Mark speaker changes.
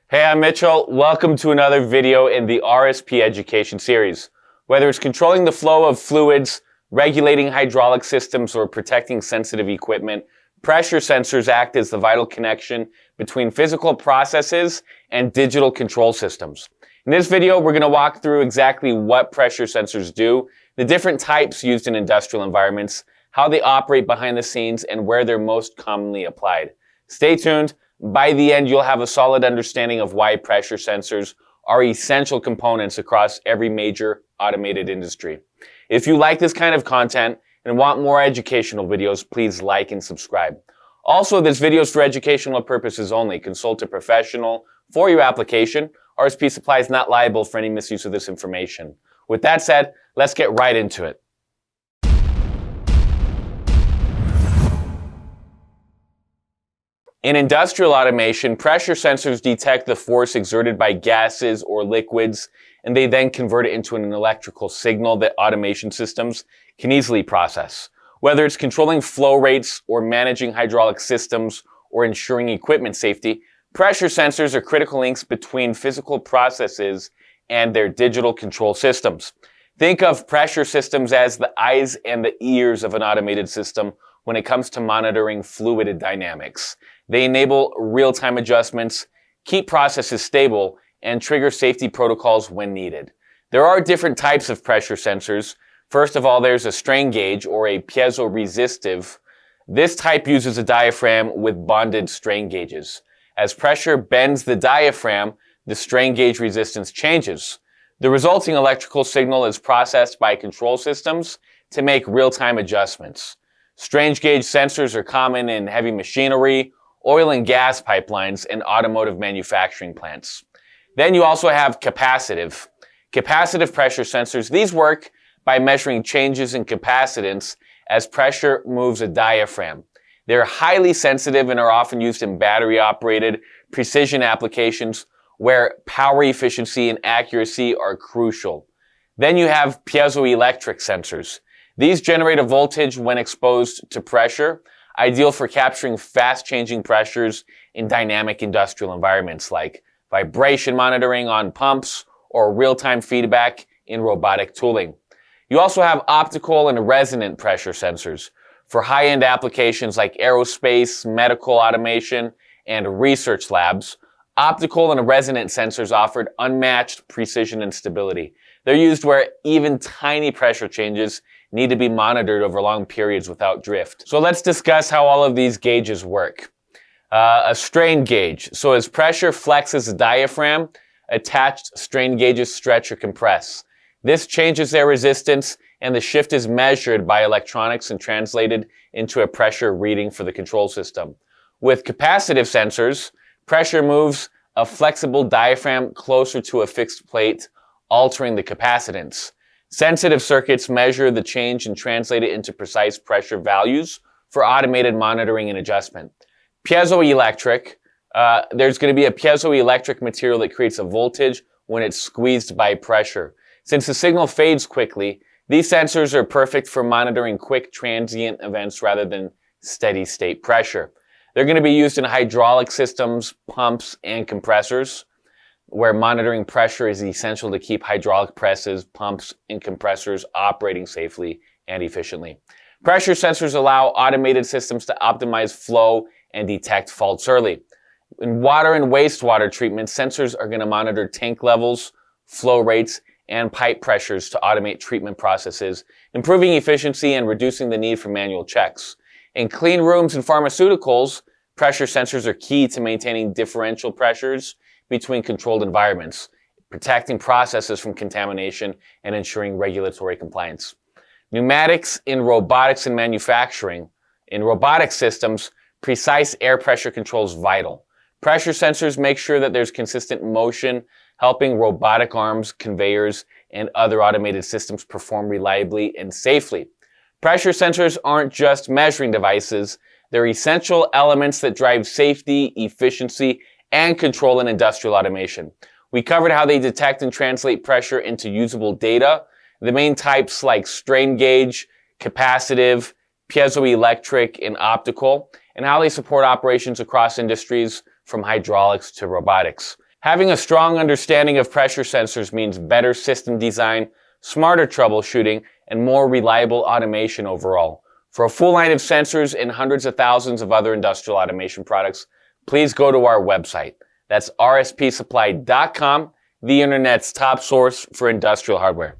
Speaker 1: Hey, I'm Mitchell. Welcome to another video in the RSP Education series. Whether it's controlling the flow of fluids, regulating hydraulic systems, or protecting sensitive equipment, pressure sensors act as the vital connection between physical processes and digital control systems. In this video, we're going to walk through exactly what pressure sensors do, the different types used in industrial environments, how they operate behind the scenes, and where they're most commonly applied. Stay tuned. By the end, you'll have a solid understanding of why pressure sensors are essential components across every major automated industry. If you like this kind of content and want more educational videos, please like and subscribe. Also, this video is for educational purposes only. Consult a professional for your application. RSP Supply is not liable for any misuse of this information. With that said, let's get right into it. In industrial automation, pressure sensors detect the force exerted by gases or liquids, and they then convert it into an electrical signal that automation systems can easily process. Whether it's controlling flow rates or managing hydraulic systems or ensuring equipment safety, pressure sensors are critical links between physical processes and their digital control systems. Think of pressure systems as the eyes and the ears of an automated system when it comes to monitoring fluid dynamics. They enable real-time adjustments, keep processes stable, and trigger safety protocols when needed. There are different types of pressure sensors. First of all, there's a strain gauge or a piezoresistive. This type uses a diaphragm with bonded strain gauges. As pressure bends the diaphragm, the strain gauge resistance changes. The resulting electrical signal is processed by control systems to make real-time adjustments. Strain gauge sensors are common in heavy machinery, oil and gas pipelines, and automotive manufacturing plants. Then you also have capacitive. Capacitive pressure sensors. These work by measuring changes in capacitance as pressure moves a diaphragm. They're highly sensitive and are often used in battery-operated precision applications where power efficiency and accuracy are crucial. Then you have piezoelectric sensors. These generate a voltage when exposed to pressure, ideal for capturing fast-changing pressures in dynamic industrial environments like vibration monitoring on pumps or real-time feedback in robotic tooling. You also have optical and resonant pressure sensors for high-end applications like aerospace, medical automation, and research labs. Optical and resonant sensors offered unmatched precision and stability. They're used where even tiny pressure changes need to be monitored over long periods without drift. So let's discuss how all of these gauges work. A strain gauge. So as pressure flexes the diaphragm, attached strain gauges stretch or compress. This changes their resistance, and the shift is measured by electronics and translated into a pressure reading for the control system. With capacitive sensors, pressure moves a flexible diaphragm closer to a fixed plate, altering the capacitance. Sensitive circuits measure the change and translate it into precise pressure values for automated monitoring and adjustment. Piezoelectric, there's going to be a piezoelectric material that creates a voltage when it's squeezed by pressure. Since the signal fades quickly, these sensors are perfect for monitoring quick transient events rather than steady state pressure. They're going to be used in hydraulic systems, pumps, and compressors, where monitoring pressure is essential to keep hydraulic presses, pumps, and compressors operating safely and efficiently. Pressure sensors allow automated systems to optimize flow and detect faults early. In water and wastewater treatment, sensors are going to monitor tank levels, flow rates, and pipe pressures to automate treatment processes, improving efficiency and reducing the need for manual checks. In clean rooms and pharmaceuticals, pressure sensors are key to maintaining differential pressures between controlled environments, protecting processes from contamination, and ensuring regulatory compliance. Pneumatics in robotics and manufacturing. In robotic systems, precise air pressure control is vital. Pressure sensors make sure that there's consistent motion, helping robotic arms, conveyors, and other automated systems perform reliably and safely. Pressure sensors aren't just measuring devices. They're essential elements that drive safety, efficiency, and control in industrial automation. We covered how they detect and translate pressure into usable data. The main types like strain gauge, capacitive, piezoelectric, and optical, and how they support operations across industries from hydraulics to robotics. Having a strong understanding of pressure sensors means better system design, smarter troubleshooting, and more reliable automation overall. For a full line of sensors and hundreds of thousands of other industrial automation products, please go to our website. That's rspsupply.com, the internet's top source for industrial hardware.